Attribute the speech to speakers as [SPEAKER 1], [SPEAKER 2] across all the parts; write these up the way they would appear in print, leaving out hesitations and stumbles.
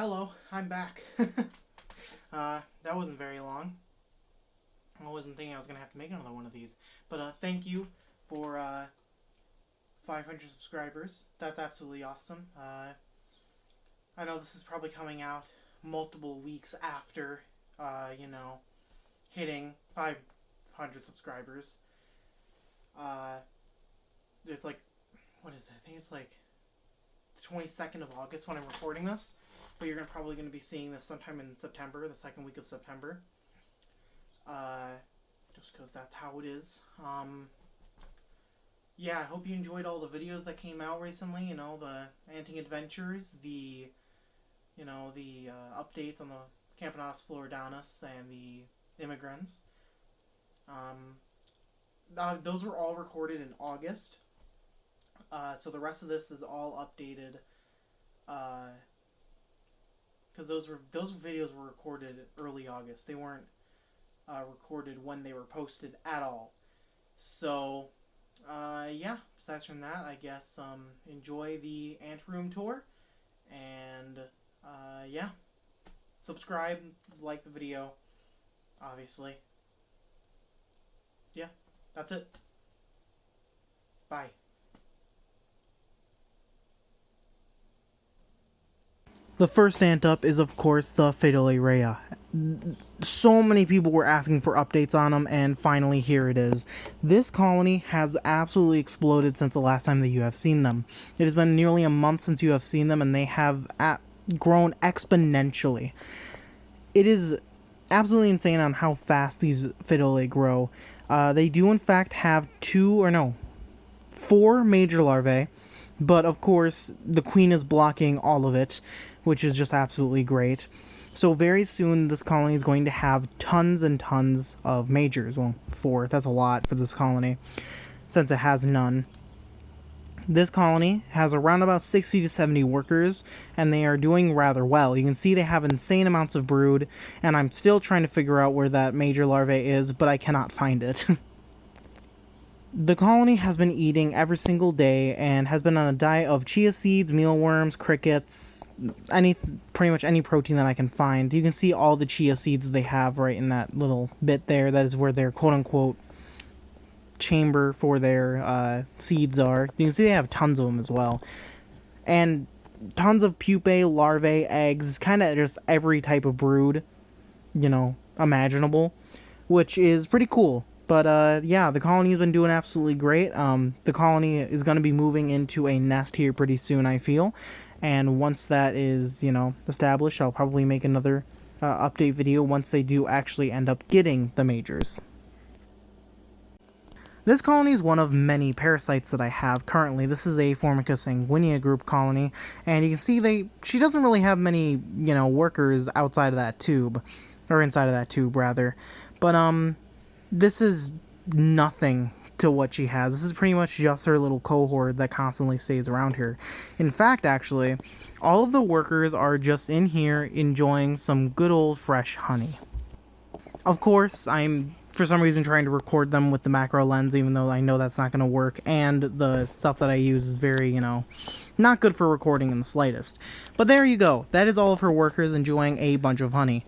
[SPEAKER 1] Hello, I'm back. That wasn't very long. I wasn't thinking I was going to have to make another one of these. But thank you for 500 subscribers. That's absolutely awesome. I know this is probably coming out multiple weeks after, hitting 500 subscribers. It's like, what is it? I think it's like the 22nd of August when I'm recording this. But you're probably going to be seeing this sometime in September, the second week of September. Just because that's how it is. Yeah, I hope you enjoyed all the videos that came out recently. You know, the Anting Adventures, the updates on the Camponotus Fluoridase and the Immigrants. Those were all recorded in August. So the rest of this is all updated. Because those videos were recorded early August. They weren't recorded when they were posted at all. So, yeah. Aside from that, I guess enjoy the ant room tour, and yeah, subscribe, like the video, obviously. Yeah, that's it. Bye. The first ant up is, of course, the fatal Arraya. So many people were asking for updates on them, and finally here it is. This colony has absolutely exploded since the last time that you have seen them. It has been nearly a month since you have seen them, and they have grown exponentially. It is absolutely insane on how fast these Fidolae grow. They do in fact have 4 major larvae, but of course the queen is blocking all of it, which is just absolutely great. So very soon this colony is going to have tons and tons of majors. Well, 4, that's a lot for this colony, since it has none. This colony has around about 60 to 70 workers, and they are doing rather well. You can see they have insane amounts of brood, and I'm still trying to figure out where that major larvae is, but I cannot find it. The colony has been eating every single day and has been on a diet of chia seeds, mealworms, crickets, pretty much any protein that I can find. You can see all the chia seeds they have right in that little bit there. That is where their quote-unquote chamber for their seeds are. You can see they have tons of them as well. And tons of pupae, larvae, eggs, kind of just every type of brood, imaginable, which is pretty cool. But, yeah, the colony has been doing absolutely great. The colony is going to be moving into a nest here pretty soon, I feel. And once that is, established, I'll probably make another update video once they do actually end up getting the majors. This colony is one of many parasites that I have currently. This is a Formica sanguinea group colony. And you can see she doesn't really have many, workers outside of that tube. Or inside of that tube, rather. But, this is nothing to what she has. This is pretty much just her little cohort that constantly stays around here. In fact, actually, all of the workers are just in here enjoying some good old fresh honey. Of course, I'm for some reason trying to record them with the macro lens, even though I know that's not going to work, and the stuff that I use is very, not good for recording in the slightest. But there you go. That is all of her workers enjoying a bunch of honey.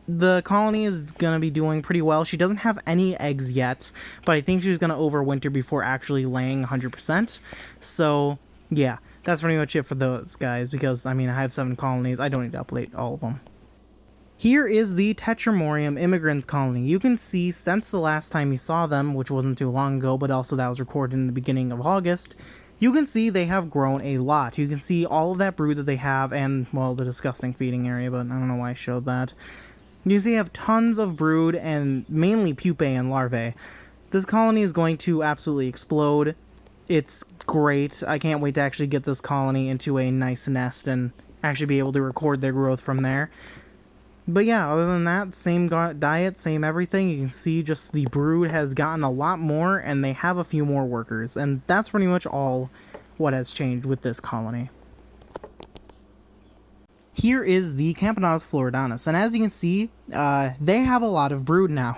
[SPEAKER 1] The colony is going to be doing pretty well. She doesn't have any eggs yet, but I think she's going to overwinter before actually laying 100%. So, yeah, that's pretty much it for those guys, because, I have 7 colonies. I don't need to update all of them. Here is the Tetramorium Immigrants colony. You can see since the last time you saw them, which wasn't too long ago, but also that was recorded in the beginning of August, you can see they have grown a lot. You can see all of that brood that they have and, well, the disgusting feeding area, but I don't know why I showed that. You see, they have tons of brood and mainly pupae and larvae. This colony is going to absolutely explode. It's great. I can't wait to actually get this colony into a nice nest and actually be able to record their growth from there. But yeah, other than that, same diet, same everything. You can see just the brood has gotten a lot more, and they have a few more workers. And that's pretty much all what has changed with this colony. Here is the Camponotus Fluoridase, and as you can see, they have a lot of brood now.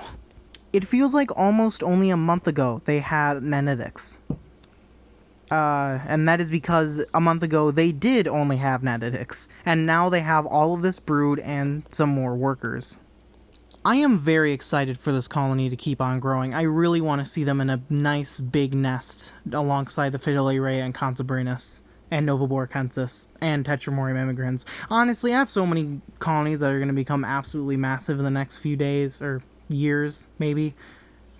[SPEAKER 1] It feels like almost only a month ago they had nanitics. And that is because a month ago they did only have Netedics, and now they have all of this brood and some more workers. I am very excited for this colony to keep on growing. I really want to see them in a nice big nest alongside the Arraya and Camponotus and Novoborcensis and Tetramorium immigrants. Honestly, I have so many colonies that are going to become absolutely massive in the next few days, or years, maybe.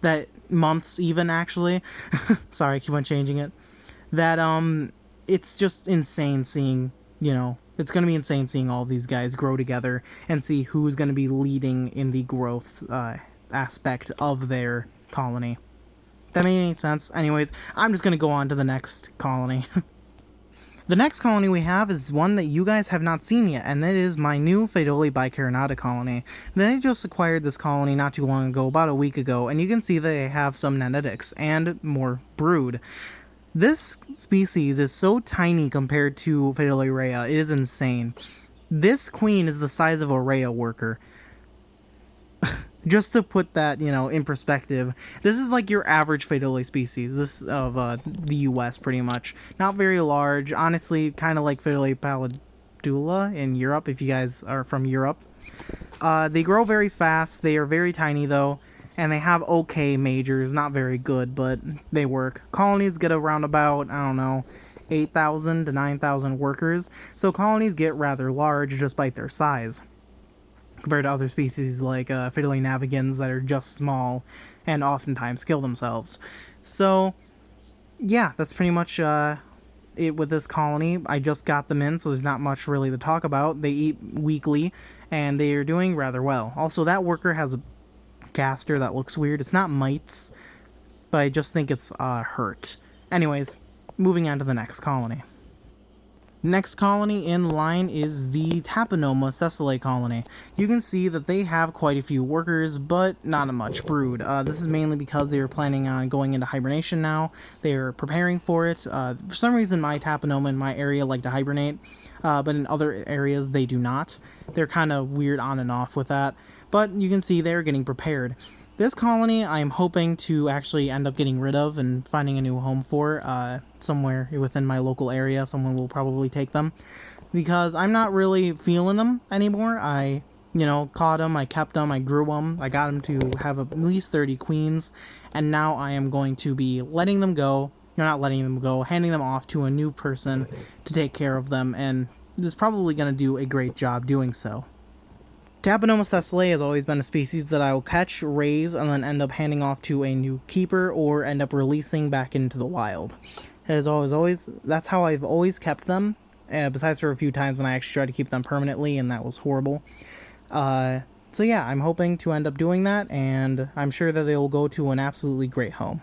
[SPEAKER 1] That months even, actually. Sorry, I keep on changing it. That, it's just insane seeing, it's going to be insane seeing all these guys grow together and see who's going to be leading in the growth aspect of their colony. That made any sense? Anyways, I'm just going to go on to the next colony. The next colony we have is one that you guys have not seen yet, and that is my new Phaedoli bicarinata colony. They just acquired this colony not too long ago, about a week ago, and you can see that they have some Netedics and more brood. This species is so tiny compared to Phaedoli Arraya, it is insane. This queen is the size of a Arraya worker. Just to put that, in perspective, this is like your average Phaedoli species, this of the US pretty much. Not very large, honestly, kind of like Phaedoli pallidula in Europe, if you guys are from Europe. They grow very fast, they are very tiny though. And they have okay majors, not very good, but they work. Colonies get around about, 8,000 to 9,000 workers, so colonies get rather large despite their size, compared to other species like Phaedoli navigans that are just small and oftentimes kill themselves. So, yeah, that's pretty much it with this colony. I just got them in, so there's not much really to talk about. They eat weekly, and they are doing rather well. Also, that worker has a gaster that looks weird. It's not mites, but I just think it's hurt. Anyways, moving on to the next colony. Next colony in line is the Cecily Colony. You can see that they have quite a few workers, but not much brood. This is mainly because they are planning on going into hibernation now. They are preparing for it. For some reason, my Taponoma in my area like to hibernate, but in other areas they do not. They're kind of weird on and off with that, but you can see they're getting prepared. This colony I am hoping to actually end up getting rid of and finding a new home for somewhere within my local area. Someone will probably take them because I'm not really feeling them anymore. I caught them, I kept them, I grew them, I got them to have at least 30 queens, and now I am going to be letting them go. You're not letting them go, handing them off to a new person to take care of them, and is probably going to do a great job doing so. Camponotus Fluoridase has always been a species that I will catch, raise, and then end up handing off to a new keeper or end up releasing back into the wild. It is always that's how I've always kept them, besides for a few times when I actually tried to keep them permanently, and that was horrible. So yeah, I'm hoping to end up doing that, and I'm sure that they will go to an absolutely great home.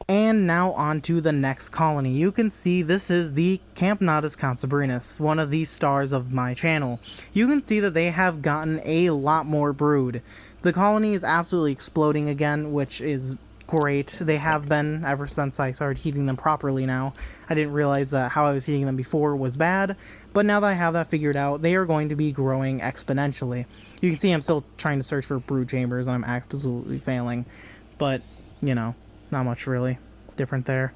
[SPEAKER 1] And now on to the next colony. You can see this is the Camponotus Fluoridase, one of the stars of my channel. You can see that they have gotten a lot more brood. The colony is absolutely exploding again, which is great. They have been ever since I started heating them properly now. I didn't realize that how I was heating them before was bad, but now that I have that figured out, they are going to be growing exponentially. You can see I'm still trying to search for brood chambers, and I'm absolutely failing, but, not much really different there.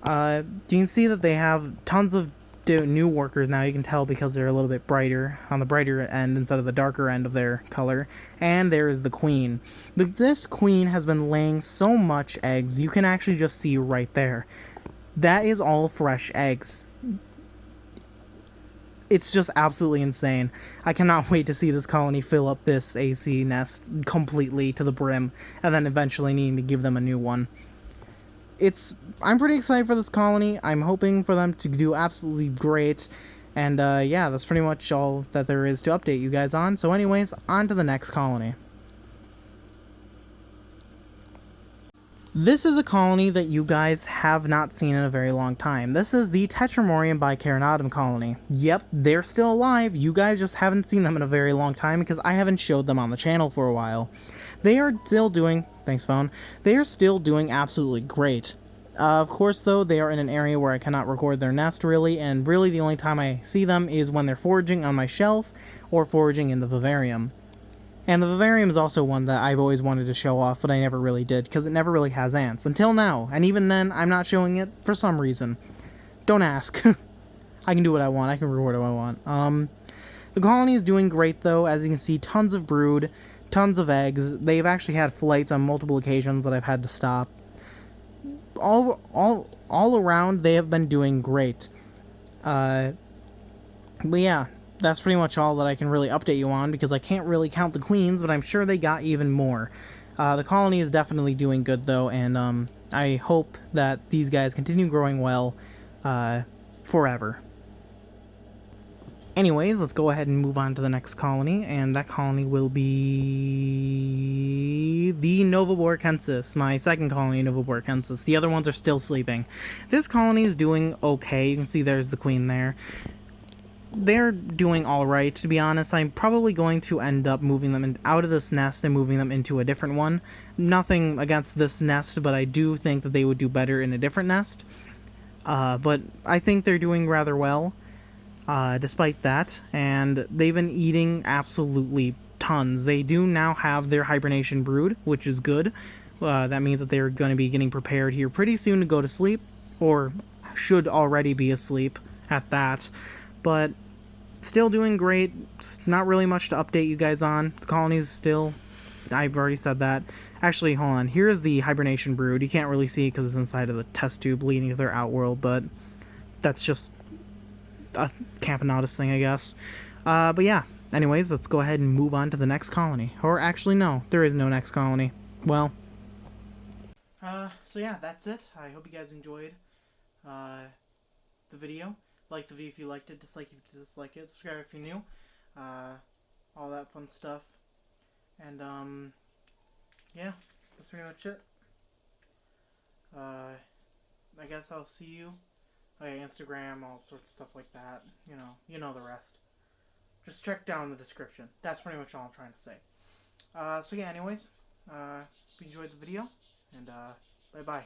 [SPEAKER 1] You can see that they have tons of new workers now. You can tell because they're a little bit brighter, on the brighter end instead of the darker end of their color. And there is the queen. This queen has been laying so much eggs, you can actually just see right there. That is all fresh eggs. It's just absolutely insane. I cannot wait to see this colony fill up this AC nest completely to the brim, and then eventually needing to give them a new one. I'm pretty excited for this colony. I'm hoping for them to do absolutely great. And yeah, that's pretty much all that there is to update you guys on. So anyways, on to the next colony. This is a colony that you guys have not seen in a very long time. This is the Tetramorium bicarinatum colony. Yep, they're still alive. You guys just haven't seen them in a very long time because I haven't showed them on the channel for a while. They are still doing... Thanks, phone. They are still doing absolutely great. Of course, though, they are in an area where I cannot record their nest, really, and really the only time I see them is when they're foraging on my shelf or foraging in the vivarium. And the vivarium is also one that I've always wanted to show off, but I never really did, because it never really has ants, until now, and even then, I'm not showing it for some reason. don't ask. I can do what I want. I can reward what I want. The colony is doing great, though. As you can see, tons of brood, tons of eggs. They've actually had flights on multiple occasions that I've had to stop. All around, they have been doing great. But yeah, that's pretty much all that I can really update you on, because I can't really count the queens, but I'm sure they got even more. The colony is definitely doing good, though, and I hope that these guys continue growing well forever. Anyways, let's go ahead and move on to the next colony, and that colony will be the Novoborkensis, my second colony, Novoborkensis. The other ones are still sleeping. This colony is doing okay. You can see there's the queen there. They're doing alright, to be honest. I'm probably going to end up moving them out of this nest and moving them into a different one. Nothing against this nest, but I do think that they would do better in a different nest. But I think they're doing rather well. Despite that, and they've been eating absolutely tons. They do now have their hibernation brood, which is good. That means that they're going to be getting prepared here pretty soon to go to sleep, or should already be asleep at that. But still doing great. Not really much to update you guys on. The colony's still... I've already said that. Actually, hold on. Here is the hibernation brood. You can't really see it because it's inside of the test tube leading to their outworld, but that's just a Camponotus thing, I guess. But yeah, anyways, let's go ahead and move on to the next colony. Or actually, no, there is no next colony. Well, so yeah, that's it. I hope you guys enjoyed the video. Like the video if you liked it, dislike if you dislike it, subscribe if you're new, all that fun stuff. And yeah, that's pretty much it. I guess I'll see you. Instagram, all sorts of stuff like that. You know the rest. Just check down the description. That's pretty much all I'm trying to say. So yeah, anyways, if you enjoyed the video, and bye-bye.